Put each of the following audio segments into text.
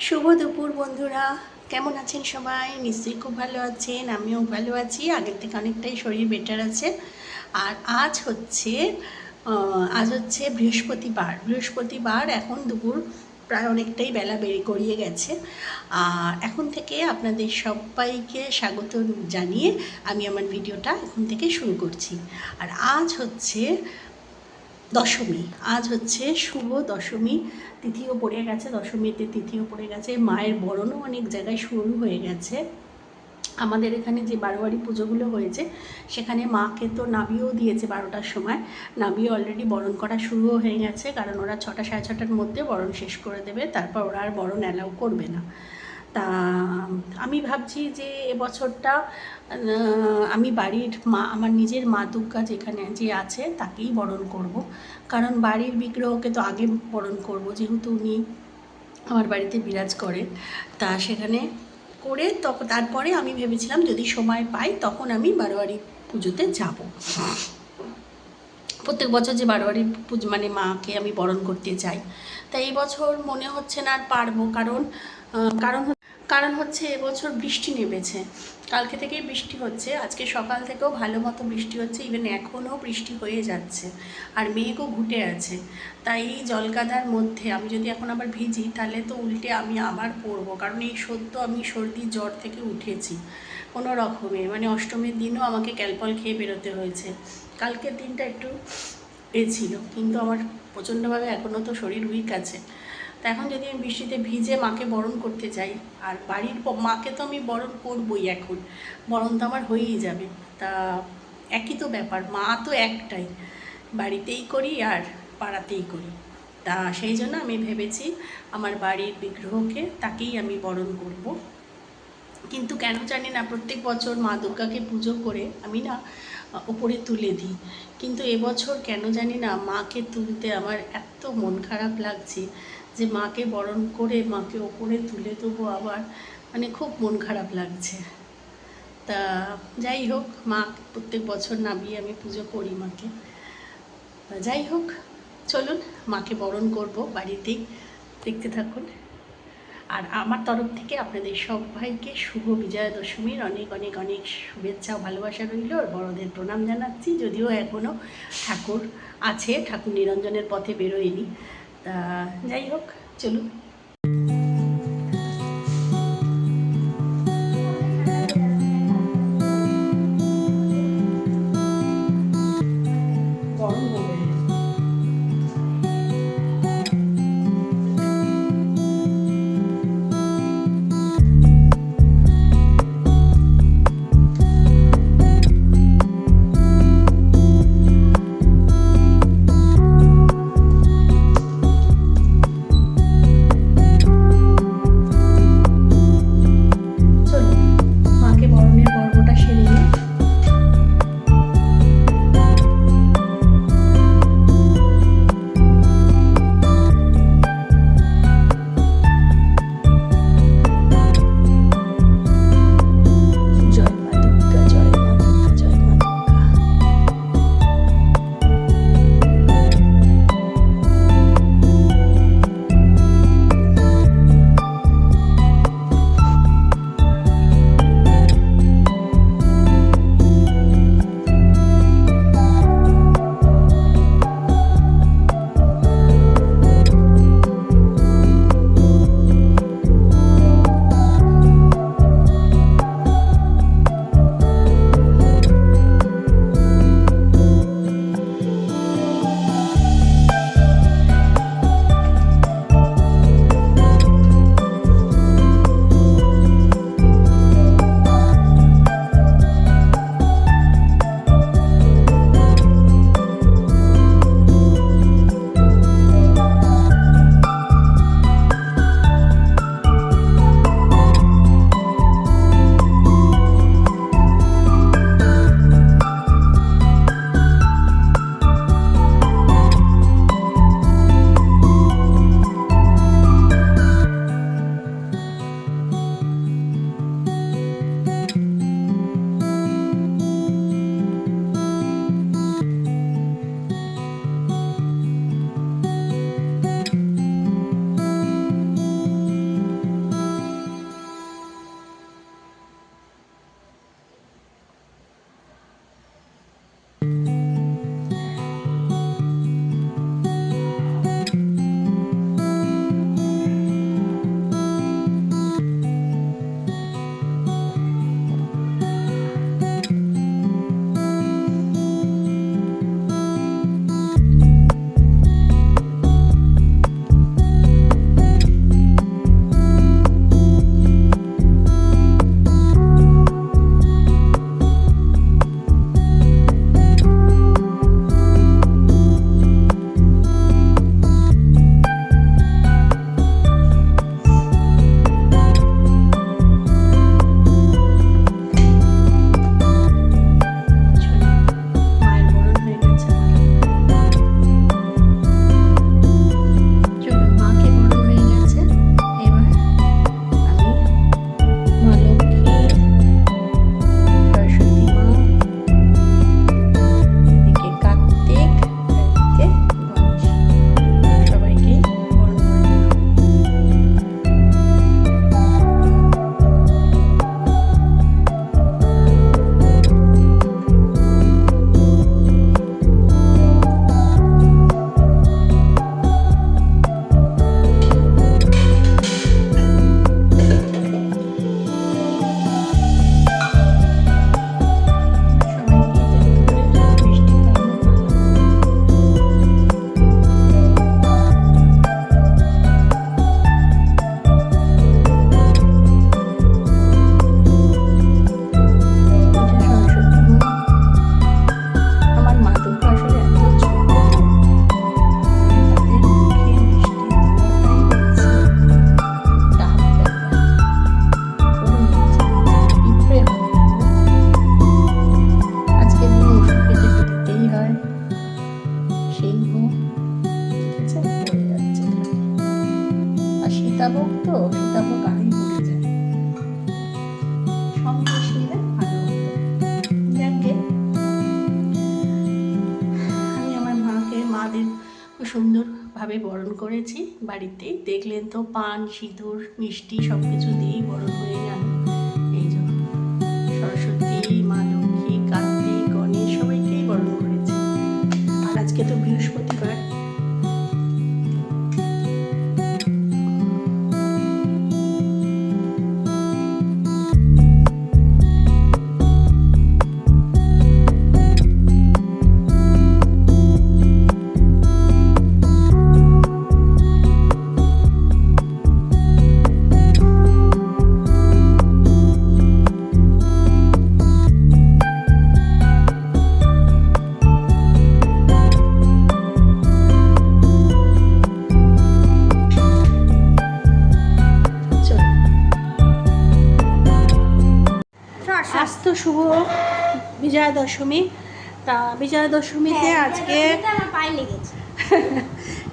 শুভ দুপুর বন্ধুরা, কেমন আছেন সবাই? নিশ্চয়ই খুব ভালো আছেন, আমিও ভালো আছি। আগের থেকে অনেকটাই শরীর বেটার আছে। আর আজ হচ্ছে বৃহস্পতিবার। এখন দুপুর প্রায় অনেকটাই বেলা গড়িয়ে গেছে। আর এখন থেকে আপনাদের সবাইকে স্বাগত জানিয়ে আমি আমার ভিডিওটা এখন থেকে শুরু করছি। আর আজ হচ্ছে শুভ দশমী, তিথিও পড়ে গেছে, দশমীতে তিথিও পড়ে গেছে। মায়ের বরণও অনেক জায়গায় শুরু হয়ে গেছে। আমাদের এখানে যে বারোয়ারি পুজোগুলো হয়েছে সেখানে মাকে তো নাবিও দিয়েছে 12টার সময়। নাবিও অলরেডি বরণ করা শুরুও হয়ে গেছে, কারণ ওরা 6টা সাড়ে 6টার মধ্যে বরণ শেষ করে দেবে, তারপর ওরা আর বরণ অ্যালাউ করবে না। তা আমি ভাবছি যে এবছরটা আমি আমার নিজের মা দুর্গা যেখানে যে আছে তাকেই বরণ করব, কারণ বাড়ির বিগ্রহকে তো আগে বরণ করব, যেহেতু উনি আমার বাড়িতে বিরাজ করেন। তা সেখানে করে তারপরে আমি ভেবেছিলাম যদি সময় পাই তখন আমি বারোয়ারি পুজোতে যাব। প্রত্যেক বছর যে বারোয়ারি পুজো মানে মাকে আমি বরণ করতে চাই, তাই এই বছর মনে হচ্ছে না আর পারবো, কারণ হচ্ছে এবছর বৃষ্টি নেমেছে। কালকে থেকেই বৃষ্টি হচ্ছে, আজকে সকাল থেকেও ভালো মতো বৃষ্টি হচ্ছে, ইভেন এখনও বৃষ্টি হয়ে যাচ্ছে, আর মেঘও ঘুটে আছে। তাই এই জলকাদার মধ্যে আমি যদি এখন আবার ভিজি তাহলে তো উল্টে আমি আবার পড়বো, কারণ এই সদ্য আমি সর্দি জ্বর থেকে উঠেছি কোনো রকমে। মানে অষ্টমীর দিনও আমাকে ক্যালপল খেয়ে বেরোতে হয়েছে। কালকের দিনটা একটু ছিল, কিন্তু আমার প্রচণ্ডভাবে এখনও তো শরীর উইক আছে। তা এখন যদি আমি বৃষ্টিতে ভিজে মাকে বরণ করতে চাই, আর বাড়ির মাকে তো আমি বরণ করবই, এখন বরণ তো আমার হয়েই যাবে। তা একই তো ব্যাপার, মা তো একটাই, বাড়িতেই করি আর পাড়াতেই করি। তা সেই জন্য আমি ভেবেছি আমার বাড়ির বিগ্রহকে তাকেই আমি বরণ করব। কিন্তু কেন জানি না, প্রত্যেক বছর মা দুর্গাকে পুজো করে আমি না ওপরে তুলে দিই, কিন্তু এবছর কেন জানি না মাকে তুলতে আমার এত মন খারাপ লাগছে যে মাকে বরণ করে মাকে ওপরে তুলে দেবো আবার, মানে খুব মন খারাপ লাগছে। তা যাই হোক, মা প্রত্যেক বছর নামিয়ে আমি পুজো করি মাকে। যাই হোক, চলুন মাকে বরণ করব বাড়িতেই, দেখতে থাকুন। আর আমার তরফ থেকে আপনাদের সবাইকে শুভ বিজয়া দশমীর অনেক অনেক অনেক শুভেচ্ছা ও ভালোবাসা রইল, আর বড়দের প্রণাম জানাচ্ছি। যদিও এখনও ঠাকুর আছে, ঠাকুর নিরঞ্জনের পথে বেরোয়নি। তা যাই হোক, চলুন। সীতাভোগ তো সীতাভোগ আগেই পড়ে যায়, সন্দেশ নিলে ভালো হতো। যাকে আমি আমার মাদের খুব সুন্দরভাবে বরণ করেছি বাড়িতেই। দেখলেন তো, পান, সিঁদুর, মিষ্টি সব কিছু দিয়েই বরণ হয়ে গেল। এই যে সরস্বতী, মা লক্ষ্মী, কার্তিক, গণেশ সবাইকেই বরণ করেছি। আর আজকে তো বৃহস্পতিবার। আজ তো শুভ বিজয়া দশমী। তা বিজয়া দশমীতে আজকে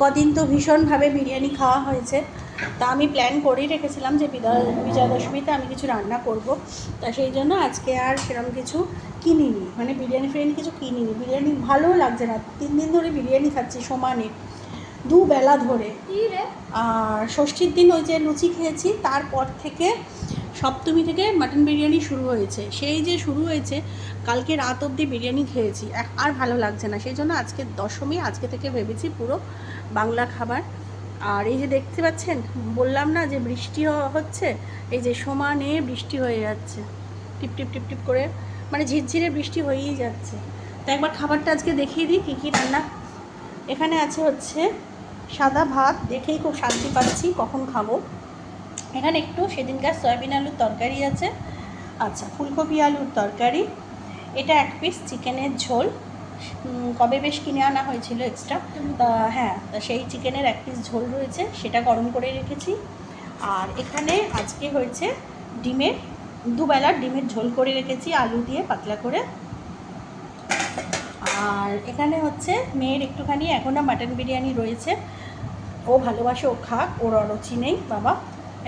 কদিন তো ভীষণভাবে বিরিয়ানি খাওয়া হয়েছে। তা আমি প্ল্যান করেই রেখেছিলাম যে বিজয়া দশমীতে আমি কিছু রান্না করব। তা সেই জন্য আজকে আর সেরকম কিছু কিনিনি, মানে বিরিয়ানি ফিরিয়ানি কিছু কিনিনি। বিরিয়ানি ভালোও লাগছে না, 3 দিন ধরে বিরিয়ানি খাচ্ছি সমানে, দুবেলা ধরে। আর ষষ্ঠীর দিন ওই যে লুচি খেয়েছি, তারপর থেকে সপ্তমী থেকে মাটন বিরিয়ানি শুরু হয়েছে। সেই যে শুরু হয়েছে, কালকে রাত অবধি বিরিয়ানি খেয়েছি, আর ভালো লাগছে না। সেই জন্য আজকে দশমী, আজকে থেকে ভেবেছি পুরো বাংলা খাবার। আর এই যে দেখতে পাচ্ছেন, বললাম না যে বৃষ্টি হচ্ছে, এই যে সমানে বৃষ্টি হয়ে যাচ্ছে, টিপ টিপ টিপ টিপ করে, মানে ঝিরঝিরে বৃষ্টি হয়েই যাচ্ছে। তো একবার খাবারটা আজকে দেখিয়ে দিই কী কী রান্না। এখানে আছে হচ্ছে সাদা ভাত, দেখেই খুব শান্তি পাচ্ছি কখন খাবো। এখানে একটু সেদিনকার সয়াবিন আলুর তরকারি আছে, আচ্ছা ফুলকপি আলুর তরকারি, এটা 1 পিস চিকেনের ঝোল, কবে বেশ কিনে আনা হয়েছিল এক্সট্রা, তা হ্যাঁ, তা সেই চিকেনের 1 পিস ঝোল রয়েছে, সেটা গরম করে রেখেছি। আর এখানে আজকে হয়েছে দুবেলার ডিমের ঝোল করে রেখেছি আলু দিয়ে পাতলা করে। আর এখানে হচ্ছে মেয়ের একটুখানি এখনও মাটন বিরিয়ানি রয়েছে, ও ভালোবাসে, ও খাক, ওর অরুচি নেই বাবা।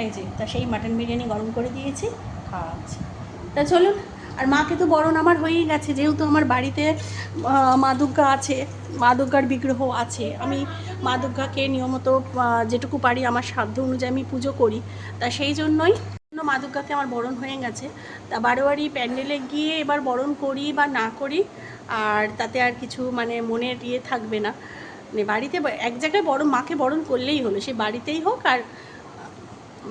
এই যে তা সেই মাটন বিরিয়ানি গরম করে দিয়েছি, খাওয়াচ্ছি। তা চলুন। আর মাকে তো বরণ আমার হয়েই গেছে, যেহেতু আমার বাড়িতে মা দুর্গা আছে, মা দুর্গার বিগ্রহ আছে। আমি মা দুর্গাকে নিয়মিত যেটুকু পারি আমার সাধ্য অনুযায়ী আমি পুজো করি। তা সেই জন্যই মা দুর্গাকে আমার বরণ হয়ে গেছে। তা বারোয়ারি প্যান্ডেলে গিয়ে এবার বরণ করি বা না করি, আর তাতে আর কিছু মানে মনের থাকবে না। মানে বাড়িতে এক জায়গায় মাকে বরণ করলেই হলো, সে বাড়িতেই হোক আর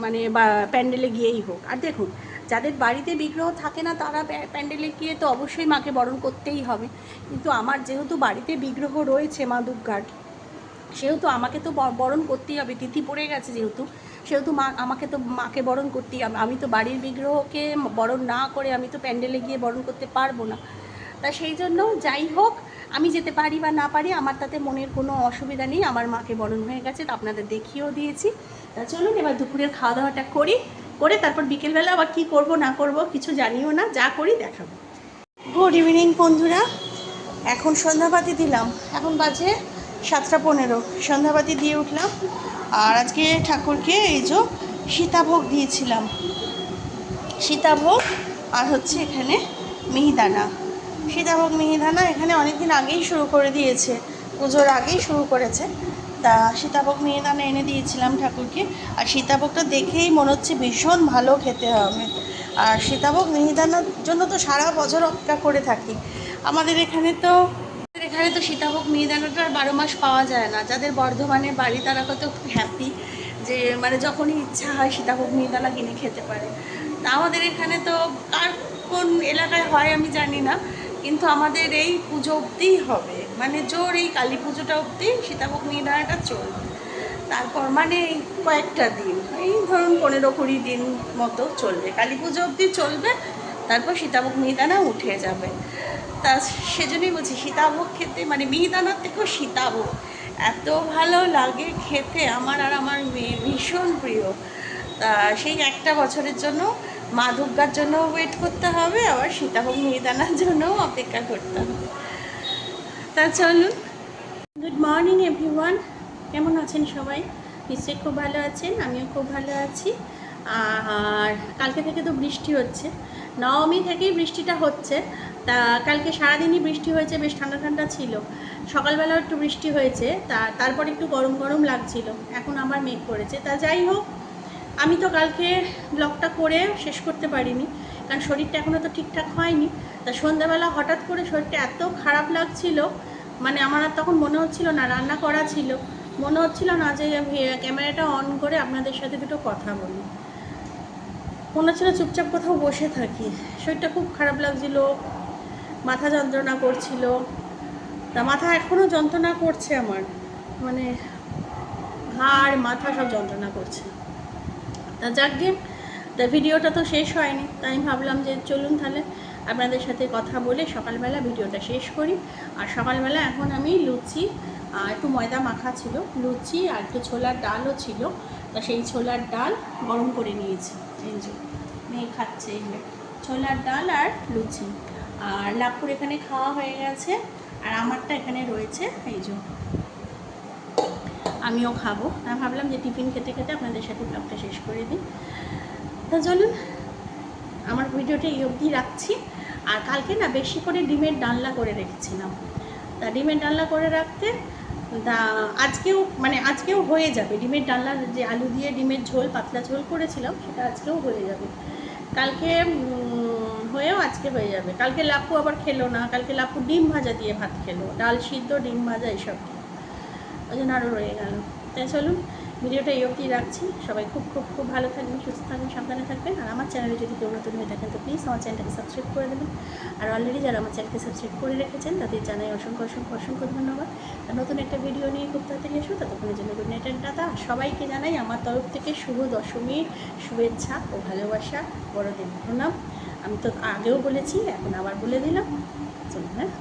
মানে বা প্যান্ডেলে গিয়েই হোক। আর দেখুন, যাদের বাড়িতে বিগ্রহ থাকে না তারা প্যান্ডেলে গিয়ে তো অবশ্যই মাকে বরণ করতেই হবে, কিন্তু আমার যেহেতু বাড়িতে বিগ্রহ রয়েছে মা দুর্গার, সেহেতু আমাকে তো বরণ করতেই হবে। তিথি পড়ে গেছে যেহেতু, সেহেতু আমাকে তো মাকে বরণ করতেই হবে। আমি তো বাড়ির বিগ্রহকে বরণ না করে আমি তো প্যান্ডেলে গিয়ে বরণ করতে পারবো না। তা সেই জন্য যাই হোক, আমি যেতে পারি বা না পারি আমার তাতে মনের কোনো অসুবিধা নেই। আমার মাকে বরণ হয়ে গেছে, তা আপনাদের দেখিয়েও দিয়েছি। তা চলুন এবার দুপুরের খাওয়া দাওয়াটা করে তারপর বিকেলবেলা আবার কী করব না করব কিছু জানিও না, যা করি দেখাবো। গুড ইভিনিং বন্ধুরা, এখন সন্ধ্যাবাতি দিলাম, এখন বাজে 7:15, সন্ধ্যাবাতি দিয়ে উঠলাম। আর আজকে ঠাকুরকে এই যে সীতাভোগ দিয়েছিলাম, সীতাভোগ আর হচ্ছে এখানে মিহিদানা। সীতাভোগ মিহিদানা এখানে অনেক দিন আগেই শুরু করে দিয়েছে, পুজোর আগেই শুরু করেছে। তা সীতাভোগ মিহিদানা এনে দিয়েছিলাম ঠাকুরকে। আর সীতাভোগটা দেখেই মনে হচ্ছে ভীষণ ভালো খেতে হবে। আর সীতাভোগ মিহিদানার জন্য তো সারা বছর অপেক্ষা করে থাকি। আমাদের এখানে তো সীতাভোগ মিহিদানাটা 12 মাস পাওয়া যায় না। যাদের বর্ধমানে বাড়ি তারা কত হ্যাপি যে মানে যখনই ইচ্ছা হয় সীতাভোগ মিহিদানা কিনে খেতে পারে। তা আমাদের এখানে তো কার কোন এলাকায় হয় আমি জানি না, কিন্তু আমাদের এই পুজো অবধিই হবে, মানে জোর এই কালী পুজোটা অবধি সীতাভোগ মিহিদানাটা চলবে। তারপর মানে কয়েকটা দিন, এই ধরুন 15-20 দিন মতো চলবে, কালী পুজো অবধি চলবে, তারপর সীতাভোগ মিহিদানা উঠে যাবে। তা সেজন্যই বলছি সীতাভোগ খেতে, মানে মিহিদানার থেকেও সীতাভোগ এত ভালো লাগে খেতে, আমার আর আমার মেয়ে ভীষণ প্রিয়। তা সেই একটা বছরের জন্য মা দুর্গার জন্য ওয়েট করতে হবে, আবার সীতাভোগ মিহিদানার জন্যও অপেক্ষা করতে হবে। তা চলুন। গুড মর্নিং এভরিওয়ান, কেমন আছেন সবাই? নিশ্চয়ই খুব ভালো আছেন, আমিও খুব ভালো আছি। আর কালকে থেকে তো বৃষ্টি হচ্ছে, নবমী থেকেই বৃষ্টিটা হচ্ছে। তা কালকে সারাদিনই বৃষ্টি হয়েছে, বেশ ঠান্ডা ঠান্ডা ছিল। সকালবেলাও একটু বৃষ্টি হয়েছে, তারপর একটু গরম গরম লাগছিল, এখন আবার মেঘ করেছে। তা যাই হোক, আমি তো কালকে ব্লগটা করে শেষ করতে পারিনি, কারণ শরীরটা এখনও তো ঠিকঠাক হয়নি। তা সন্ধ্যাবেলা হঠাৎ করে শরীরটা এত খারাপ লাগছিল, মানে আমার আর তখন মনে হচ্ছিল না, রান্না করা ছিল, মনে হচ্ছিল না যে ক্যামেরাটা অন করে আপনাদের সাথে দুটো কথা বলি। মনে হচ্ছিল চুপচাপ কোথাও বসে থাকি। শরীরটা খুব খারাপ লাগছিল, মাথা যন্ত্রণা করছিল। তা মাথা এখনও যন্ত্রণা করছে আমার, মানে ঘাড় মাথা সব যন্ত্রণা করছে। তা যাকগে, তা ভিডিওটা তো শেষ হয়নি, তাই আমি ভাবলাম যে চলুন তাহলে আপনাদের সাথে কথা বলে সকালবেলা ভিডিওটা শেষ করি। আর সকালবেলা এখন আমি লুচি, একটু ময়দা মাখা ছিল, লুচি আর একটু ছোলার ডালও ছিল। তা সেই ছোলার ডাল গরম করে নিয়েছি, এই যে মেয়ে খাচ্ছে, এই যে ছোলার ডাল আর লুচি। আর লাভপুর এখানে খাওয়া হয়ে গেছে, আর আমারটা এখানে রয়েছে, এই যে আমিও খাবো। আমি ভাবলাম যে টিফিন খেতে খেতে আপনাদের সাথে ব্লগটা শেষ করে দিই। তা চলুন, আমার ভিডিওটা এই অবধি রাখছি। আর কালকে না বেশি করে ডিমের ডালনা করে রেখেছিলাম, তা ডিমের ডালনা করে রাখতে আজকেও হয়ে যাবে। ডিমের ডালনা, যে আলু দিয়ে ডিমের ঝোল, পাতলা ঝোল করেছিলাম, সেটা আজকেও হয়ে যাবে। কালকে হয়েও আজকে হয়ে যাবে। কালকে লাপু আবার খেলো না, কালকে লাপু ডিম ভাজা দিয়ে ভাত খেলো, ডাল সিদ্ধ ডিম ভাজা এইসব, ওই জন্য আরও রয়ে গেল। তাই চলুন, ভিডিওটা এই অবধি রাখছি। সবাই খুব খুব খুব ভালো থাকবেন, সুস্থ থাকবেন, সাবধানে থাকবেন। আর আমার চ্যানেলে যদি কেউ নতুন হয়ে থাকেন তো প্লিজ আমার চ্যানেলটাকে সাবস্ক্রাইব করে দেবেন। আর অলরেডি যারা আমার চ্যানেলকে সাবস্ক্রাইব করে রেখেছেন তাদের জানাই অসংখ্য অসংখ্য অসংখ্য ধন্যবাদ। আর নতুন একটা ভিডিও নিয়ে খুব তাড়াতাড়ি আসবো, ততক্ষণের জন্য গুড নাইট এন্ড টাটা। সবাইকে জানাই আমার তরফ থেকে শুভ দশমীর শুভেচ্ছা ও ভালোবাসা, বড়দের প্রণাম। আমি তো আগেও বলেছি, এখন আবার বলে দিলাম। চলুন, হ্যাঁ।